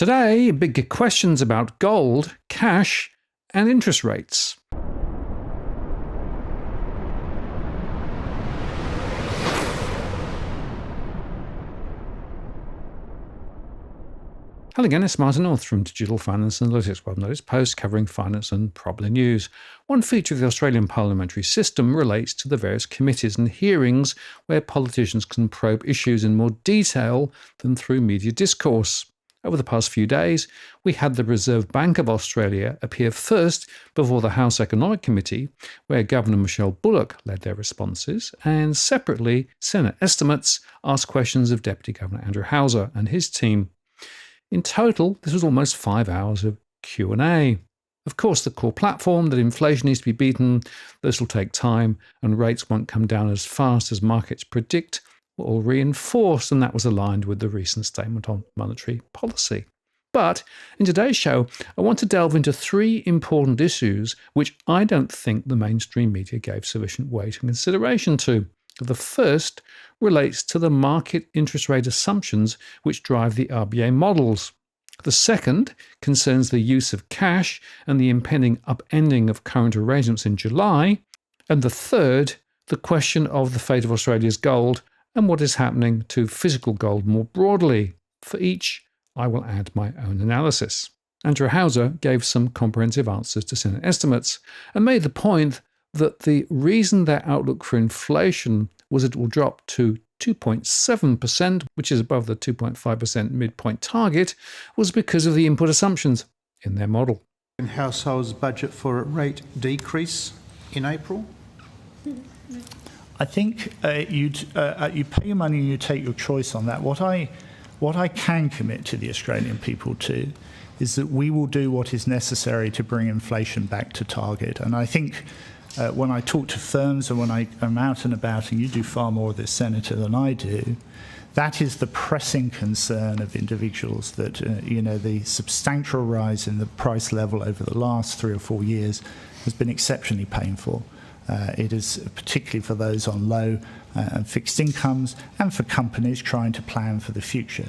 Today, big questions about gold, cash, and interest rates. Hello again, it's Martin North from Digital Finance Analytics Web Notice post covering finance and probably news. One feature of the Australian parliamentary system relates to the various committees and hearings where politicians can probe issues in more detail than through media discourse. Over the past few days, we had the Reserve Bank of Australia appear first before the House Economic Committee, where Governor Michelle Bullock led their responses, and separately, Senate estimates asked questions of Deputy Governor Andrew Hauser and his team. In total, this was almost 5 hours of Q&A. Of course, the core platform that inflation needs to be beaten, this will take time, and rates won't come down as fast as markets predict, were all reinforced, and that was aligned with the recent statement on monetary policy. But in today's show, I want to delve into three important issues which I don't think the mainstream media gave sufficient weight and consideration to. The first relates to the market interest rate assumptions which drive the RBA models. The second concerns the use of cash and the impending upending of current arrangements in July. And the third, the question of the fate of Australia's gold and what is happening to physical gold more broadly. For each, I will add my own analysis. Andrew Hauser gave some comprehensive answers to Senate estimates and made the point that the reason their outlook for inflation was it will drop to 2.7%, which is above the 2.5% midpoint target, was because of the input assumptions in their model. And households budget for a rate decrease in April? I think you pay your money and you take your choice on that. What I can commit to the Australian people to is that we will do what is necessary to bring inflation back to target. And I think when I talk to firms and when I am out and about, and you do far more of this, Senator, than I do, that is the pressing concern of individuals that, the substantial rise in the price level over the last 3 or 4 years has been exceptionally painful. It is particularly for those on low and fixed incomes and for companies trying to plan for the future.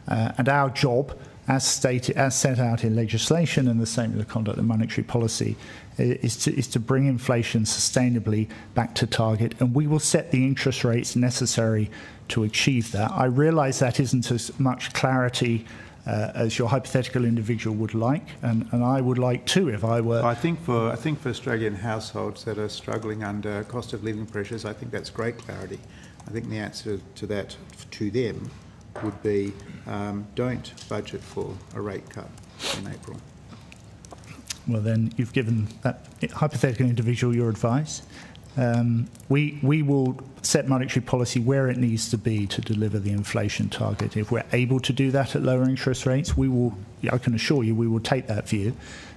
And our job, as set out in legislation and the Statement of Conduct and Monetary Policy, is to bring inflation sustainably back to target, and we will set the interest rates necessary to achieve that. I realise that isn't as much clarity as your hypothetical individual would like, and I would like too if I were. I think for Australian households that are struggling under cost of living pressures, I think that's great clarity. I think the answer to that to them would be don't budget for a rate cut in April. Well, then you've given that hypothetical individual your advice. We will set monetary policy where it needs to be to deliver the inflation target. If we're able to do that at lower interest rates, I can assure you we will take that view.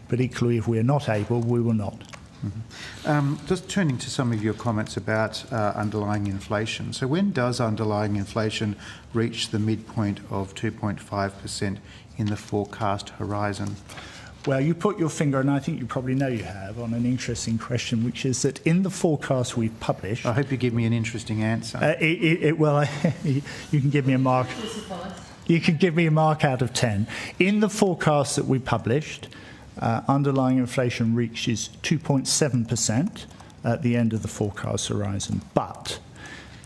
But equally, if we're not able, we will not. Mm-hmm. Just turning to some of your comments about underlying inflation. So when does underlying inflation reach the midpoint of 2.5% in the forecast horizon? Well, you put your finger, and I think you probably know you have, on an interesting question, which is that in the forecast we've published... I hope you give me an interesting answer. You can give me a mark. You can give me a mark out of 10. In the forecast that we published, underlying inflation reaches 2.7% at the end of the forecast horizon. But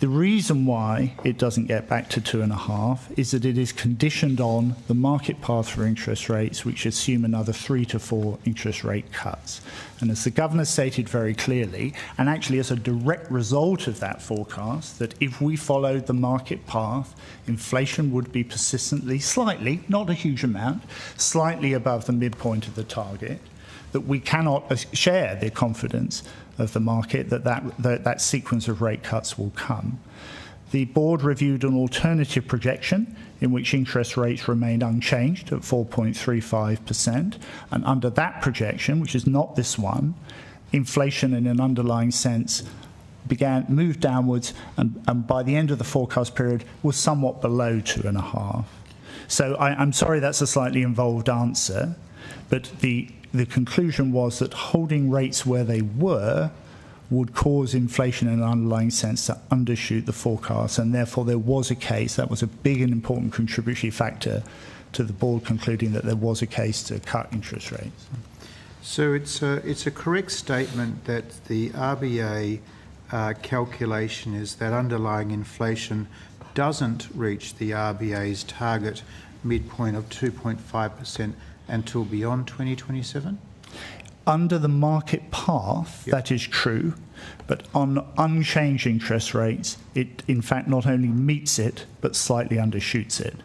the reason why it doesn't get back to 2.5 is that it is conditioned on the market path for interest rates, which assume another 3 to 4 interest rate cuts. And as the Governor stated very clearly, and actually as a direct result of that forecast, that if we followed the market path, inflation would be persistently, slightly, not a huge amount, slightly above the midpoint of the target, that we cannot share the confidence of the market that sequence of rate cuts will come. The board reviewed an alternative projection in which interest rates remained unchanged at 4.35%, and under that projection, which is not this one, inflation in an underlying sense moved downwards, and by the end of the forecast period was somewhat below 2.5. So I'm sorry that's a slightly involved answer, but the conclusion was that holding rates where they were would cause inflation in an underlying sense to undershoot the forecast, and therefore there was a case that was a big and important contributory factor to the board concluding that there was a case to cut interest rates. So it's a correct statement that the RBA calculation is that underlying inflation doesn't reach the RBA's target midpoint of 2.5% until beyond 2027? Under the market path, that is true, but on unchanged interest rates, it in fact not only meets it, but slightly undershoots it.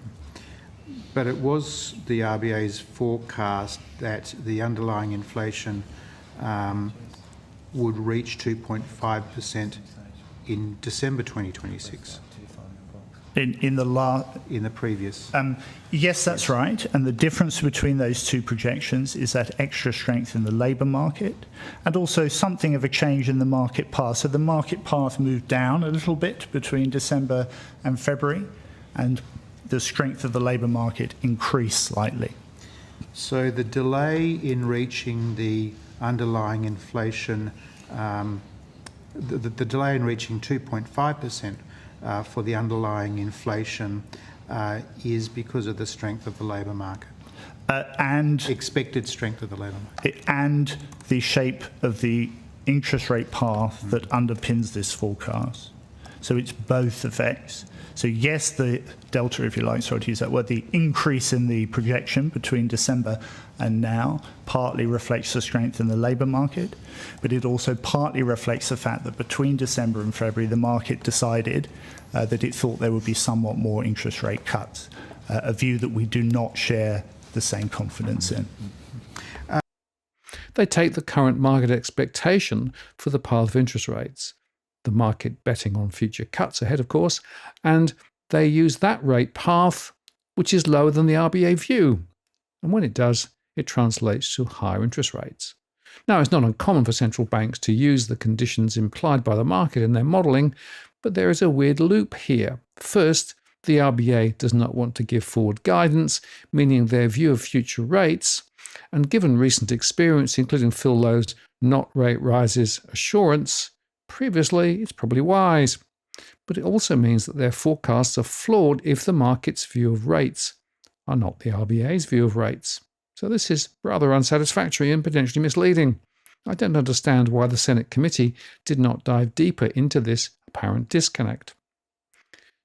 But it was the RBA's forecast that the underlying inflation would reach 2.5% in December 2026. In the previous. Yes, that's right. And the difference between those two projections is that extra strength in the labour market and also something of a change in the market path. So the market path moved down a little bit between December and February, and the strength of the labour market increased slightly. So the delay in reaching the underlying inflation, the delay in reaching 2.5% for the underlying inflation is because of the strength of the labour market. And expected strength of the labour market. And the shape of the interest rate path that underpins this forecast. So it's both effects. So yes, the delta, if you like, sorry to use that word, the increase in the projection between December and now partly reflects the strength in the labour market, but it also partly reflects the fact that between December and February, the market decided that it thought there would be somewhat more interest rate cuts, a view that we do not share the same confidence in. They take the current market expectation for the path of interest rates, the market betting on future cuts ahead, of course, and they use that rate path, which is lower than the RBA view. And when it does, it translates to higher interest rates. Now, it's not uncommon for central banks to use the conditions implied by the market in their modelling, but there is a weird loop here. First, the RBA does not want to give forward guidance, meaning their view of future rates, and given recent experience, including Phil Lowe's not rate rises assurance, previously, it's probably wise. But it also means that their forecasts are flawed if the market's view of rates are not the RBA's view of rates. So this is rather unsatisfactory and potentially misleading. I don't understand why the Senate committee did not dive deeper into this apparent disconnect.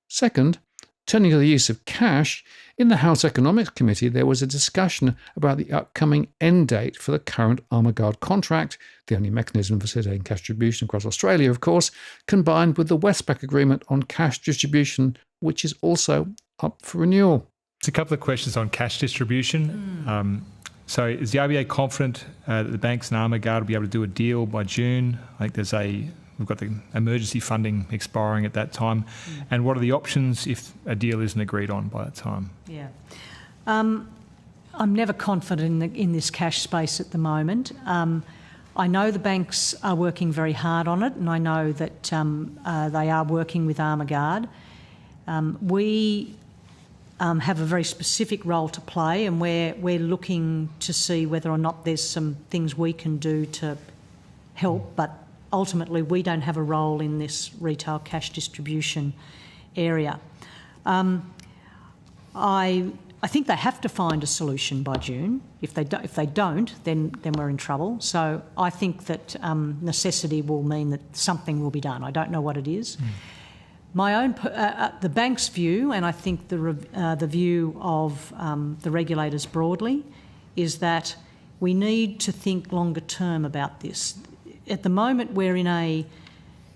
Second, turning to the use of cash, in the House Economics Committee there was a discussion about the upcoming end date for the current Armaguard contract, the only mechanism facilitating cash distribution across Australia, of course, combined with the Westpac agreement on cash distribution, which is also up for renewal. There's a couple of questions on cash distribution. So is the RBA confident that the banks and Armaguard will be able to do a deal by June? I think we've got the emergency funding expiring at that time. And what are the options if a deal isn't agreed on by that time? Yeah. I'm never confident in this cash space at the moment. I know the banks are working very hard on it, and I know that they are working with Armaguard. We have a very specific role to play, and we're looking to see whether or not there's some things we can do to help, but ultimately we don't have a role in this retail cash distribution area. I think they have to find a solution by June. If they don't, then we're in trouble. So I think that necessity will mean that something will be done. I don't know what it is. My own, the bank's view, and I think the view of the regulators broadly, is that we need to think longer term about this. At the moment, we're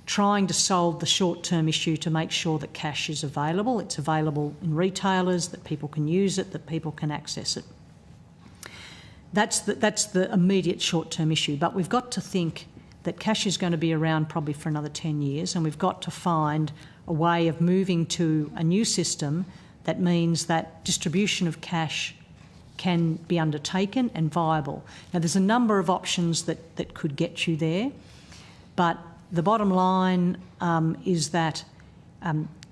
trying to solve the short-term issue to make sure that cash is available. It's available in retailers, that people can use it, that people can access it. That's the immediate short-term issue. But we've got to think that cash is going to be around probably for another 10 years, and we've got to find a way of moving to a new system that means that distribution of cash can be undertaken and viable. Now, there's a number of options that could get you there, but the bottom line is that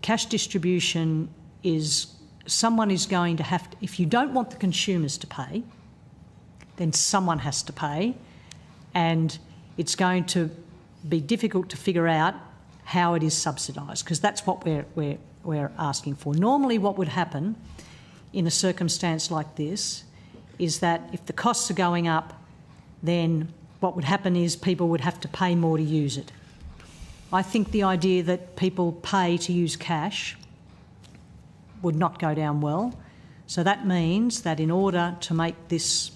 cash distribution is someone is going to have to, if you don't want the consumers to pay, then someone has to pay, and it's going to be difficult to figure out how it is subsidised, because that's what we're asking for. Normally what would happen in a circumstance like this is that if the costs are going up, then what would happen is people would have to pay more to use it. I think the idea that people pay to use cash would not go down well. So that means that in order to make this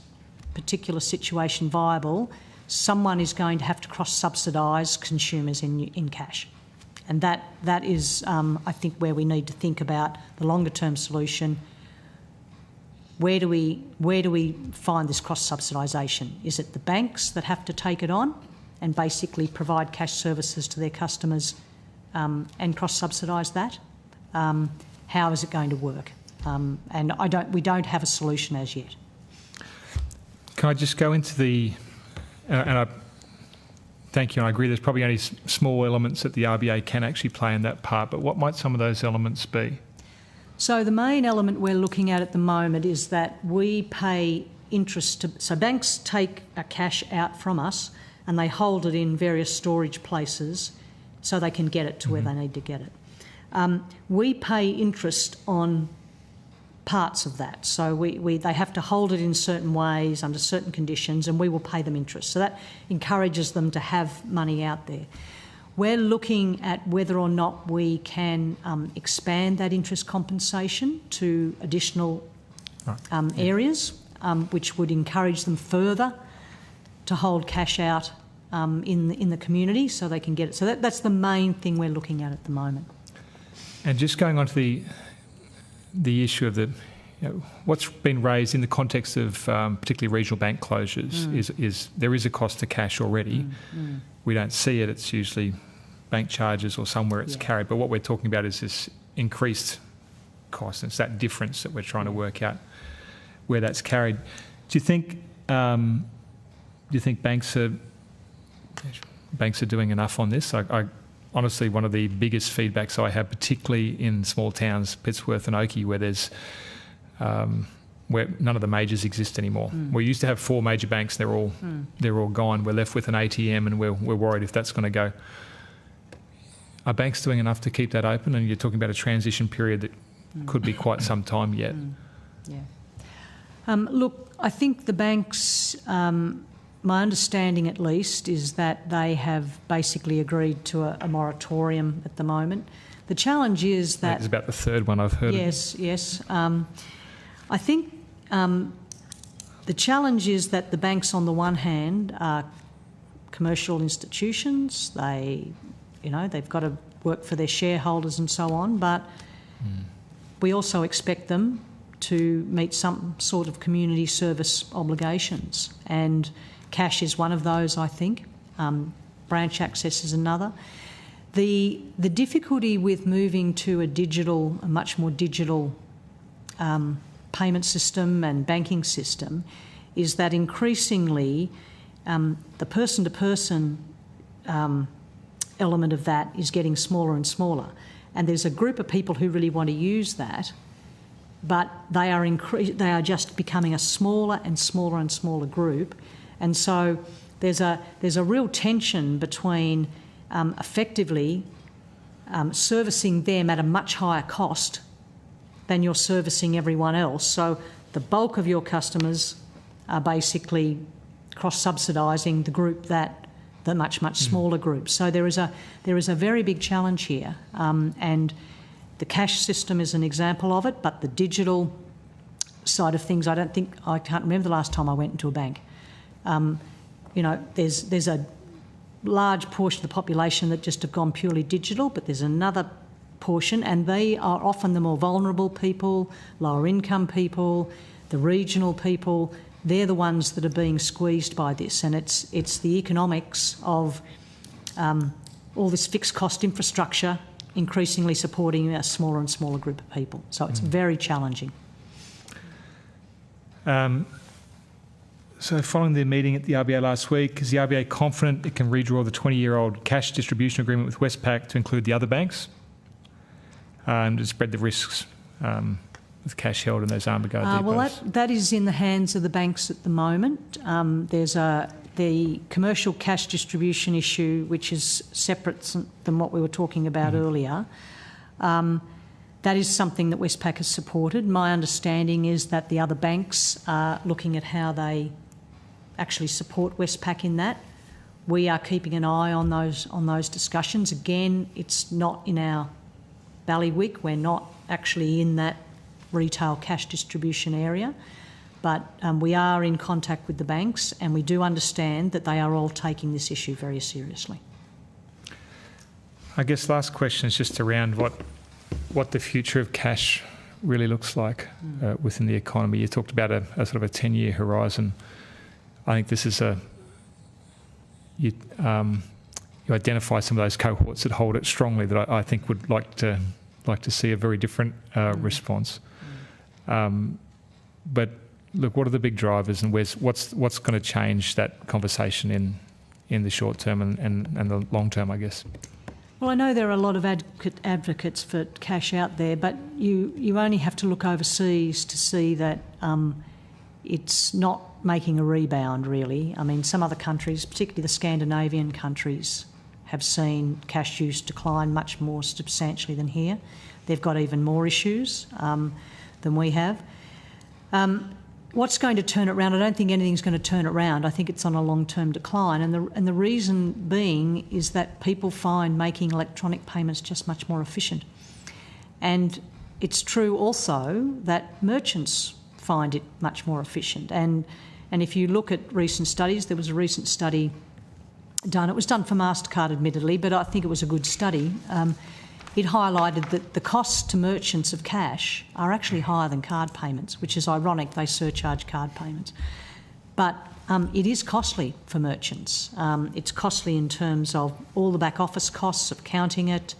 particular situation viable, someone is going to have to cross-subsidise consumers in cash. And that is, I think, where we need to think about the longer-term solution. Where do we find this cross-subsidisation? Is it the banks that have to take it on and basically provide cash services to their customers and cross-subsidise that? How is it going to work? And we don't have a solution as yet. Can I just go into the, and I thank you, and I agree there's probably only small elements that the RBA can actually play in that part, but what might some of those elements be? So the main element we're looking at the moment is that we pay interest so banks take cash out from us and they hold it in various storage places so they can get it to where they need to get it. We pay interest on parts of that. So they have to hold it in certain ways under certain conditions and we will pay them interest. So that encourages them to have money out there. We're looking at whether or not we can expand that interest compensation to additional areas, which would encourage them further to hold cash out in the community so they can get it. So that's the main thing we're looking at the moment. And just going on to the issue of what's been raised in the context of particularly regional bank closures is there is a cost to cash already. We don't see it. It's usually bank charges or somewhere it's carried. But what we're talking about is this increased cost. And it's that difference that we're trying to work out where that's carried. Do you think banks are doing enough on this? I honestly, one of the biggest feedbacks I have, particularly in small towns, Pittsworth and Oakey, where there's where none of the majors exist anymore. We used to have 4 major banks; they're all gone. We're left with an ATM, and we're worried if that's going to go. Are banks doing enough to keep that open? And you're talking about a transition period that could be quite some time yet. Look, I think the banks. My understanding, at least, is that they have basically agreed to a moratorium at the moment. The challenge is that... It's about the third one I've heard of. Yes. I think the challenge is that the banks, on the one hand, are commercial institutions. They've got to work for their shareholders and so on, but we also expect them to meet some sort of community service obligations, and cash is one of those, I think. Branch access is another. The difficulty with moving to a much more digital payment system and banking system is that increasingly the person-to-person element of that is getting smaller and smaller. And there's a group of people who really want to use that, but they are just becoming a smaller and smaller and smaller group. And so there's a real tension between effectively servicing them at a much higher cost than you're servicing everyone else. So the bulk of your customers are basically cross-subsidising the much smaller group. So there is a very big challenge here, and the cash system is an example of it. But the digital side of things, I can't remember the last time I went into a bank. There's a large portion of the population that just have gone purely digital, but there's another portion, and they are often the more vulnerable people, lower income people, the regional people. They're the ones that are being squeezed by this, and it's the economics of all this fixed cost infrastructure increasingly supporting a smaller and smaller group of people. So it's very challenging. So following the meeting at the RBA last week, is the RBA confident it can redraw the 20-year-old cash distribution agreement with Westpac to include the other banks and to spread the risks with cash held in those armoured guard depots? Well, that is in the hands of the banks at the moment. There's the commercial cash distribution issue, which is separate than what we were talking about earlier. That is something that Westpac has supported. My understanding is that the other banks are looking at how they actually support Westpac in that. We are keeping an eye on those discussions. Again, it's not in our bailiwick. We're not actually in that retail cash distribution area, but we are in contact with the banks, and we do understand that they are all taking this issue very seriously. I guess last question is just around what the future of cash really looks like within the economy. You talked about a sort of a 10-year horizon. I think this is you identify some of those cohorts that hold it strongly that I think would like to see a very different response. But look, what are the big drivers, and what's going to change that conversation in the short term and the long term, I guess? Well, I know there are a lot of advocates for cash out there, but you only have to look overseas to see that it's not making a rebound, really. I mean, some other countries, particularly the Scandinavian countries, have seen cash use decline much more substantially than here. They've got even more issues than we have. What's going to turn it around? I don't think anything's going to turn it around. I think it's on a long-term decline, and the reason being is that people find making electronic payments just much more efficient. And it's true also that merchants find it much more efficient. And if you look at recent studies, there was a recent study done. It was done for MasterCard, admittedly, but I think it was a good study. It highlighted that the costs to merchants of cash are actually higher than card payments, which is ironic. They surcharge card payments. But it is costly for merchants. It's costly in terms of all the back office costs of counting it,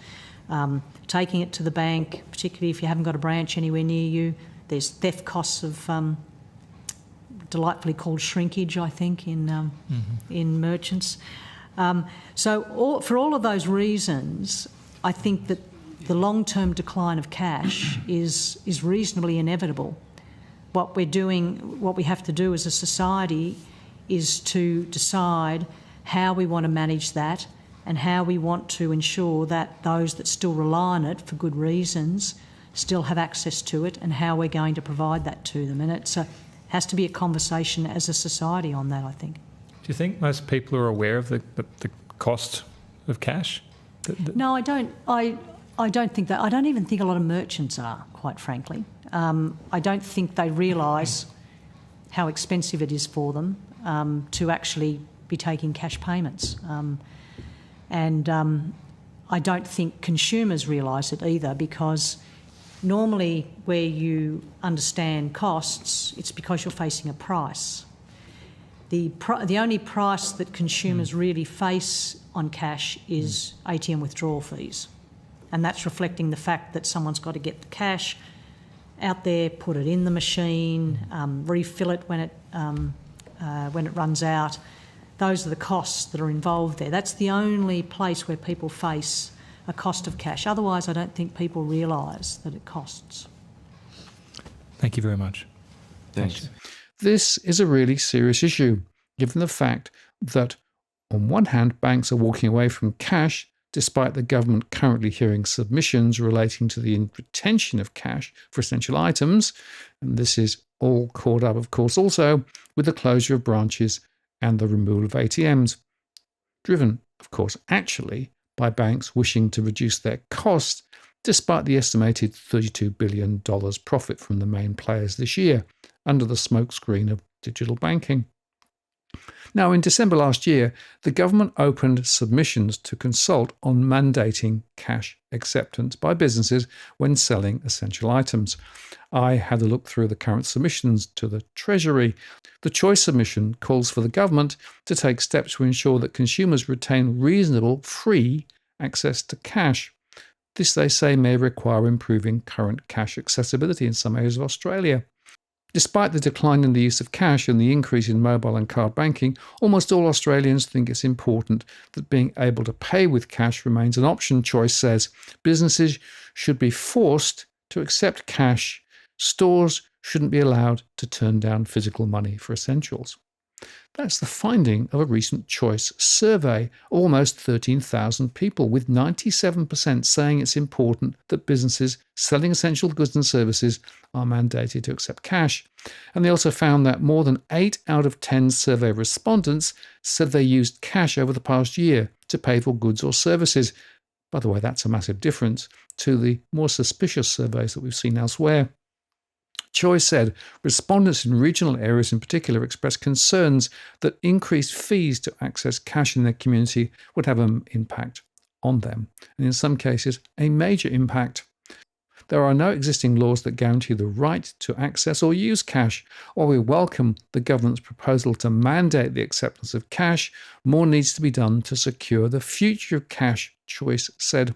taking it to the bank, particularly if you haven't got a branch anywhere near you. There's theft costs of delightfully called shrinkage, I think, in merchants. For all of those reasons, I think that the long-term decline of cash is reasonably inevitable. What we have to do as a society is to decide how we want to manage that and how we want to ensure that those that still rely on it for good reasons still have access to it, and how we're going to provide that to them. And it has to be a conversation as a society on that, I think. Do you think most people are aware of the cost of cash? No, I don't. I don't think that. I don't even think a lot of merchants are, quite frankly. I don't think they realise how expensive it is for them to actually be taking cash payments. And I don't think consumers realise it either, because normally where you understand costs, it's because you're facing a price. The only price that consumers really face on cash is ATM withdrawal fees. And that's reflecting the fact that someone's got to get the cash out there, put it in the machine, refill it when it runs out. Those are the costs that are involved there. That's the only place where people face a cost of cash. Otherwise, I don't think people realise that it costs. Thank you very much. Thanks. This is a really serious issue, given the fact that, on one hand, banks are walking away from cash despite the government currently hearing submissions relating to the retention of cash for essential items. And this is all caught up, of course, also with the closure of branches and the removal of ATMs, driven, of course, actually by banks wishing to reduce their costs, despite the estimated $32 billion profit from the main players this year, under the smokescreen of digital banking. Now, in December last year, the government opened submissions to consult on mandating cash acceptance by businesses when selling essential items. I had a look through the current submissions to the Treasury. The choice submission calls for the government to take steps to ensure that consumers retain reasonable, free access to cash. This, they say, may require improving current cash accessibility in some areas of Australia. Despite the decline in the use of cash and the increase in mobile and card banking, almost all Australians think it's important that being able to pay with cash remains an option. Choice says businesses should be forced to accept cash. Stores shouldn't be allowed to turn down physical money for essentials. That's the finding of a recent Choice survey of almost 13,000 people, with 97% saying it's important that businesses selling essential goods and services are mandated to accept cash. And they also found that more than 8 out of 10 survey respondents said they used cash over the past year to pay for goods or services. By the way, that's a massive difference to the more suspicious surveys that we've seen elsewhere. Choice said respondents in regional areas in particular expressed concerns that increased fees to access cash in their community would have an impact on them, and in some cases, a major impact. There are no existing laws that guarantee the right to access or use cash. While we welcome the government's proposal to mandate the acceptance of cash, more needs to be done to secure the future of cash, Choice said.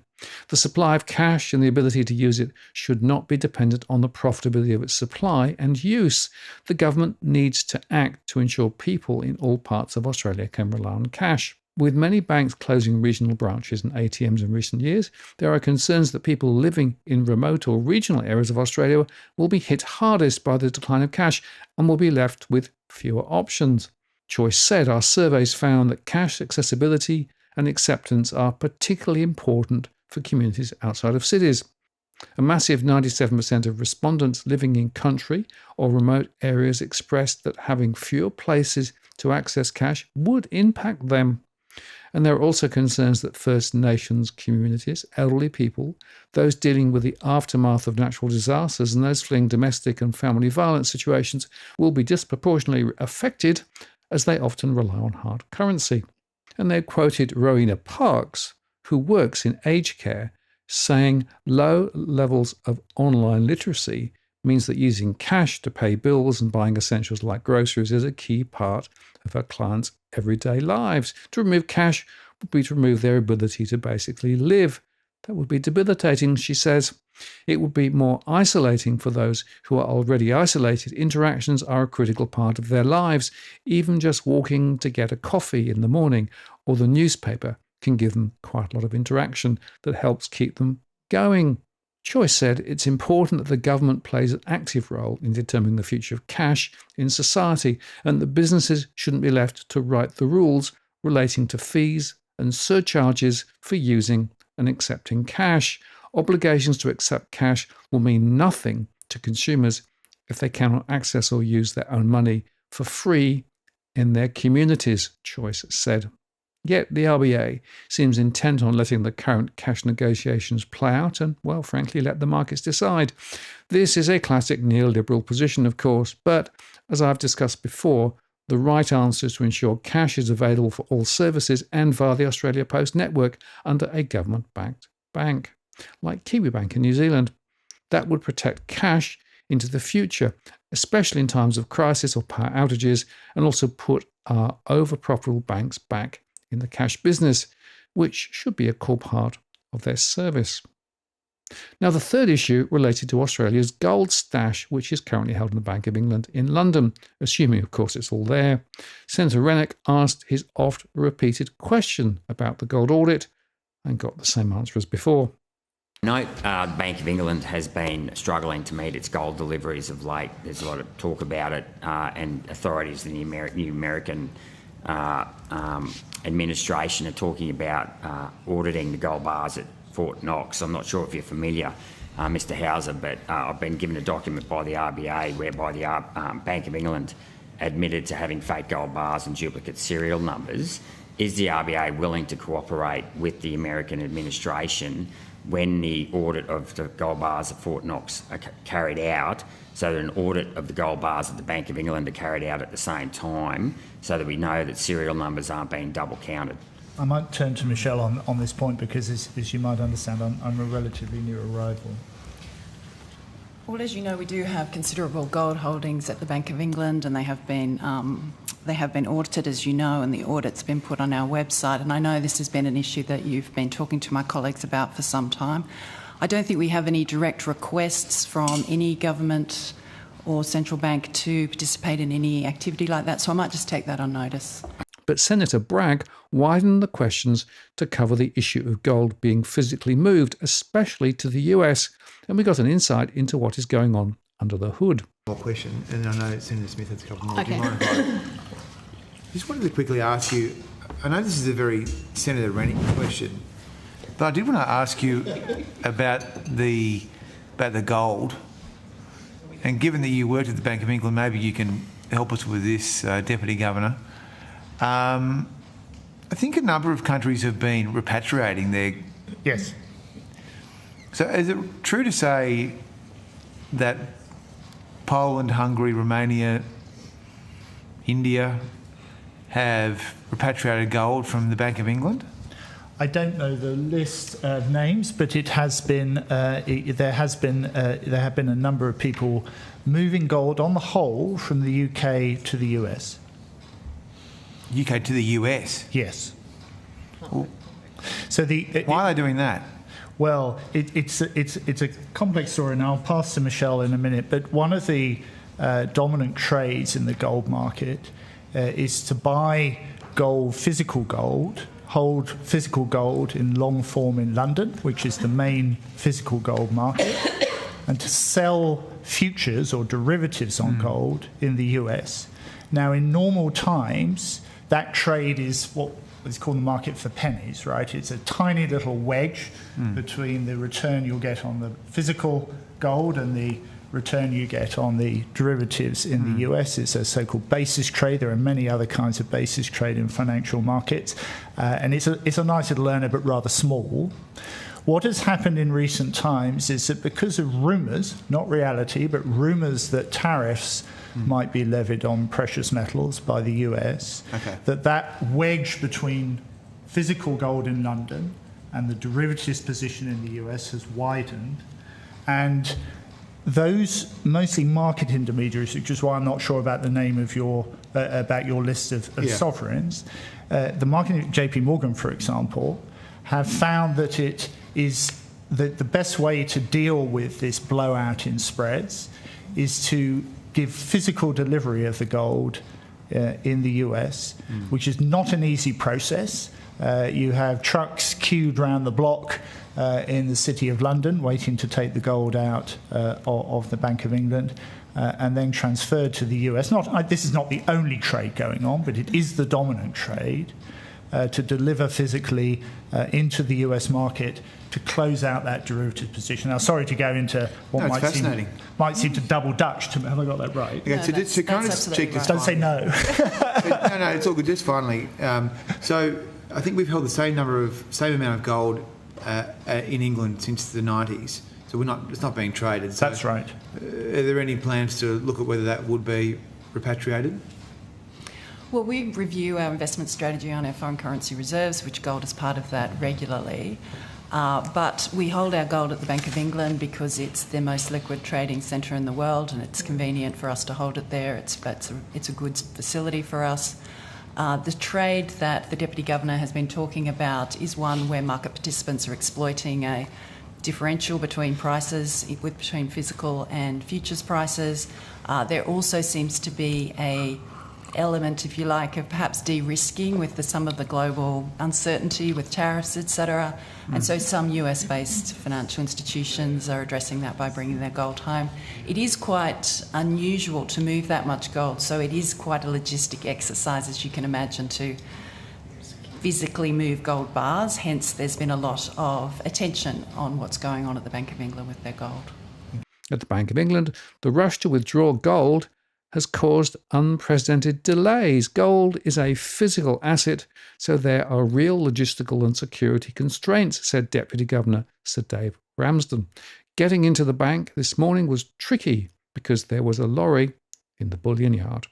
The supply of cash and the ability to use it should not be dependent on the profitability of its supply and use. The government needs to act to ensure people in all parts of Australia can rely on cash. With many banks closing regional branches and ATMs in recent years, there are concerns that people living in remote or regional areas of Australia will be hit hardest by the decline of cash and will be left with fewer options. Choice said our surveys found that cash accessibility and acceptance are particularly important for communities outside of cities. A massive 97% of respondents living in country or remote areas expressed that having fewer places to access cash would impact them. And there are also concerns that First Nations communities, elderly people, those dealing with the aftermath of natural disasters, and those fleeing domestic and family violence situations will be disproportionately affected as they often rely on hard currency. And they quoted Rowena Parks, who works in aged care, saying low levels of online literacy means that using cash to pay bills and buying essentials like groceries is a key part of her clients' everyday lives. To remove cash would be to remove their ability to basically live. That would be debilitating, she says. It would be more isolating for those who are already isolated. Interactions are a critical part of their lives. Even just walking to get a coffee in the morning or the newspaper can give them quite a lot of interaction that helps keep them going. Choice said it's important that the government plays an active role in determining the future of cash in society, and that businesses shouldn't be left to write the rules relating to fees and surcharges for using and accepting cash. Obligations to accept cash will mean nothing to consumers if they cannot access or use their own money for free in their communities, Choice said. Yet the RBA seems intent on letting the current cash negotiations play out and, well, frankly, let the markets decide. This is a classic neoliberal position, of course, but as I've discussed before, the right answer is to ensure cash is available for all services and via the Australia Post network under a government-backed bank, like Kiwibank in New Zealand. That would protect cash into the future, especially in times of crisis or power outages, and also put our over-profitable banks back in the cash business, which should be a core part of their service. Now, the third issue related to Australia's gold stash, which is currently held in the Bank of England in London, assuming, of course, it's all there. Senator Rennick asked his oft-repeated question about the gold audit and got the same answer as before. Note, the Bank of England has been struggling to meet its gold deliveries of late. There's a lot of talk about it, and authorities in the new American administration are talking about auditing the gold bars at Fort Knox. I'm not sure if you're familiar, Mr Hauser, but I've been given a document by the RBA whereby the Bank of England admitted to having fake gold bars and duplicate serial numbers. Is the RBA willing to cooperate with the American administration when the audit of the gold bars at Fort Knox are carried out, so that an audit of the gold bars at the Bank of England are carried out at the same time, so that we know that serial numbers aren't being double counted? I might turn to Michelle on this point because, as you might understand, I'm a relatively new arrival. Well, as you know, we do have considerable gold holdings at the Bank of England, and they have been audited, as you know, and the audit's been put on our website. And I know this has been an issue that you've been talking to my colleagues about for some time. I don't think we have any direct requests from any government or central bank to participate in any activity like that, so I might just take that on notice. But Senator Bragg widened the questions to cover the issue of gold being physically moved, especially to the US, and we got an insight into what is going on under the hood. More question, and I know Senator Smith has a couple more. Okay. Do you mind if Just wanted to quickly ask you, I know this is a very Senator Rennick question, but I did want to ask you about the gold. And given that you worked at the Bank of England, maybe you can help us with this, Deputy Governor. I think a number of countries have been repatriating their... Yes. So is it true to say that Poland, Hungary, Romania, India have repatriated gold from the Bank of England? I don't know the list of names, but it has been there have been a number of people moving gold on the whole from the UK to the US. UK to the US? Yes. Well, So why are they doing that? Well, it's a complex story, and I'll pass to Michelle in a minute. But one of the dominant trades in the gold market is to buy gold, physical gold, hold physical gold in long form in London, which is the main physical gold market, and to sell futures or derivatives on gold in the US. Now, in normal times, that trade is what is called the market for pennies, right? It's a tiny little wedge between the return you'll get on the physical gold and the return you get on the derivatives in the US. It's a so-called basis trade. There are many other kinds of basis trade in financial markets. And it's a nice little earner, but rather small. What has happened in recent times is that because of rumours, not reality, but rumours that tariffs might be levied on precious metals by the US, that wedge between physical gold in London and the derivatives position in the US has widened. And those mostly market intermediaries, which is why I'm not sure about the name of your list of sovereigns, the market, JP Morgan, for example, have found that it is the best way to deal with this blowout in spreads is to give physical delivery of the gold in the US, which is not an easy process. You have trucks queued round the block in the City of London waiting to take the gold out of the Bank of England and then transferred to the US. This is not the only trade going on, but it is the dominant trade to deliver physically into the US market to close out that derivative position. Now, sorry to go into what might seem to double Dutch. Have I got that right? Yeah, so just to kind of check this. Don't say no. No, it's all good. Just finally, so I think we've held the same amount of gold in England since the 90s. So it's not being traded. So that's right. Are there any plans to look at whether that would be repatriated? Well, we review our investment strategy on our foreign currency reserves, which gold is part of that regularly. But we hold our gold at the Bank of England because it's the most liquid trading centre in the world, and it's convenient for us to hold it there. It's a good facility for us. The trade that the Deputy Governor has been talking about is one where market participants are exploiting a differential between prices, between physical and futures prices. There also seems to be a element, if you like, of perhaps de-risking with some of the global uncertainty with tariffs, etc. And so some US-based financial institutions are addressing that by bringing their gold home. It is quite unusual to move that much gold, so it is quite a logistic exercise, as you can imagine, to physically move gold bars. Hence, there's been a lot of attention on what's going on at the Bank of England with their gold. At the Bank of England, the rush to withdraw gold has caused unprecedented delays. Gold is a physical asset, so there are real logistical and security constraints, said Deputy Governor Sir Dave Ramsden. Getting into the bank this morning was tricky because there was a lorry in the bullion yard.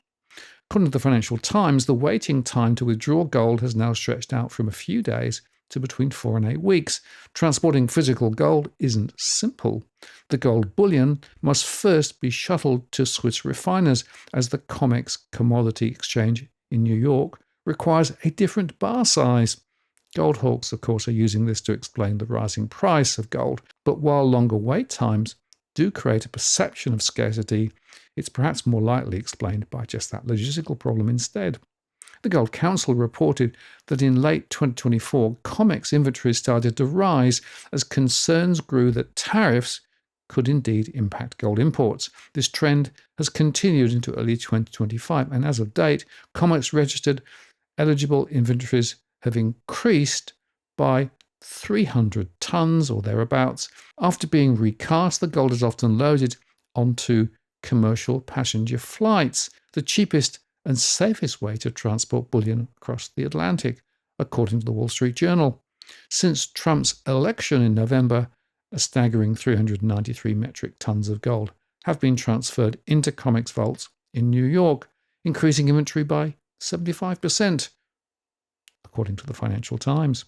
According to the Financial Times, the waiting time to withdraw gold has now stretched out from a few days to between 4 and 8 weeks. Transporting physical gold isn't simple. The gold bullion must first be shuttled to Swiss refiners, as the COMEX Commodity Exchange in New York requires a different bar size. Gold hawks, of course, are using this to explain the rising price of gold. But while longer wait times do create a perception of scarcity, it's perhaps more likely explained by just that logistical problem instead. The Gold Council reported that in late 2024, COMEX inventories started to rise as concerns grew that tariffs could indeed impact gold imports. This trend has continued into early 2025, and as of date, COMEX registered eligible inventories have increased by 300 tonnes or thereabouts. After being recast, the gold is often loaded onto commercial passenger flights, the cheapest and safest way to transport bullion across the Atlantic, according to the Wall Street Journal. Since Trump's election in November, a staggering 393 metric tonnes of gold have been transferred into COMEX vaults in New York, increasing inventory by 75%, according to the Financial Times.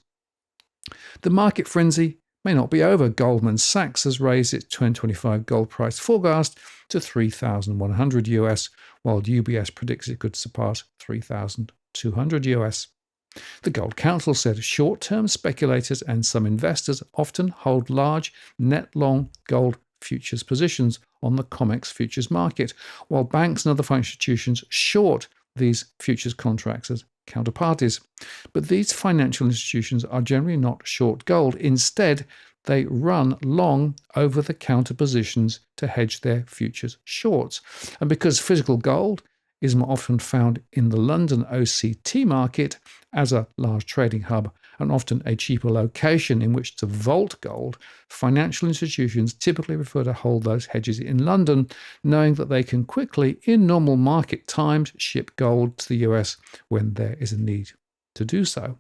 The market frenzy may not be over. Goldman Sachs has raised its 2025 gold price forecast to $3,100 US, while UBS predicts it could surpass $3,200 US. The Gold Council said short-term speculators and some investors often hold large net long gold futures positions on the COMEX futures market, while banks and other financial institutions short these futures contracts as counterparties. But these financial institutions are generally not short gold. Instead, they run long over-the-counter positions to hedge their futures shorts. And because physical gold is more often found in the London OCT market as a large trading hub and often a cheaper location in which to vault gold, financial institutions typically prefer to hold those hedges in London, knowing that they can quickly, in normal market times, ship gold to the US when there is a need to do so.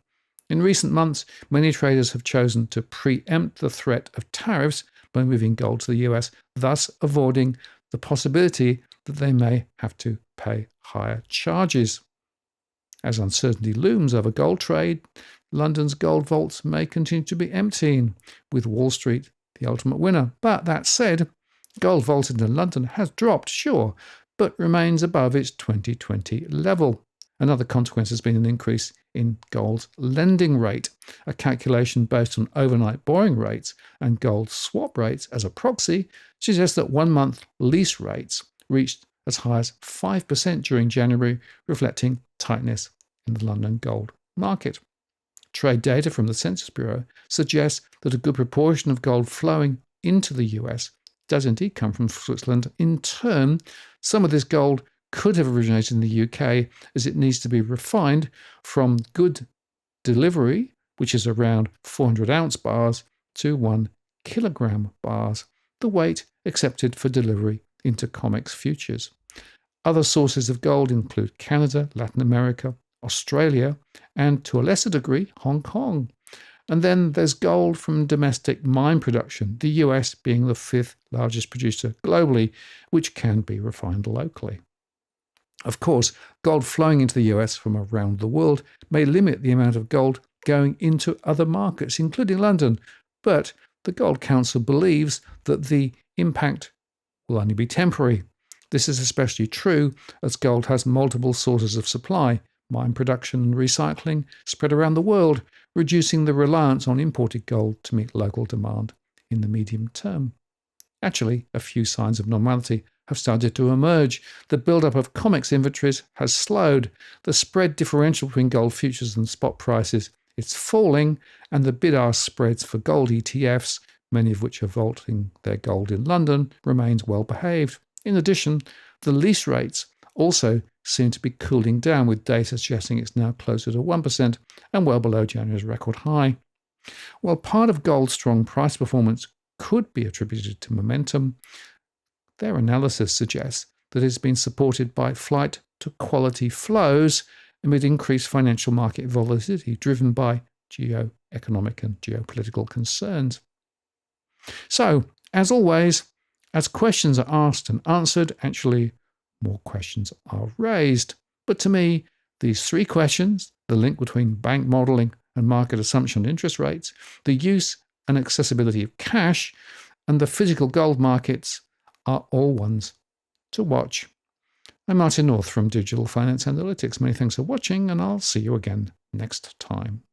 In recent months, many traders have chosen to preempt the threat of tariffs by moving gold to the US, thus avoiding the possibility that they may have to pay higher charges. As uncertainty looms over gold trade, London's gold vaults may continue to be emptying, with Wall Street the ultimate winner. But that said, gold vaulted in London has dropped, sure, but remains above its 2020 level. Another consequence has been an increase in gold's lending rate. A calculation based on overnight borrowing rates and gold swap rates as a proxy suggests that 1 month lease rates reached as high as 5% during January, reflecting tightness in the London gold market. Trade data from the Census Bureau suggests that a good proportion of gold flowing into the US does indeed come from Switzerland. In turn, some of this gold could have originated in the UK, as it needs to be refined from good delivery, which is around 400 ounce bars, to 1 kilogram bars, the weight accepted for delivery into COMEX futures. Other sources of gold include Canada, Latin America, Australia, and to a lesser degree, Hong Kong. And then there's gold from domestic mine production, the US being the 5th largest producer globally, which can be refined locally. Of course, gold flowing into the US from around the world may limit the amount of gold going into other markets, including London, but the Gold Council believes that the impact will only be temporary. This is especially true as gold has multiple sources of supply, mine production and recycling spread around the world, reducing the reliance on imported gold to meet local demand in the medium term. Actually, a few signs of normality have started to emerge. The build-up of COMEX inventories has slowed. The spread differential between gold futures and spot prices is falling, and the bid-ask spreads for gold ETFs, many of which are vaulting their gold in London, remains well behaved. In addition, the lease rates also seem to be cooling down, with data suggesting it's now closer to 1% and well below January's record high. While part of gold's strong price performance could be attributed to momentum, their analysis suggests that it's been supported by flight to quality flows amid increased financial market volatility driven by geoeconomic and geopolitical concerns. So, as always, as questions are asked and answered, actually more questions are raised. But to me, these three questions, the link between bank modelling and market assumption interest rates, the use and accessibility of cash, and the physical gold markets, are all ones to watch. I'm Martin North from Digital Finance Analytics. Many thanks for watching, and I'll see you again next time.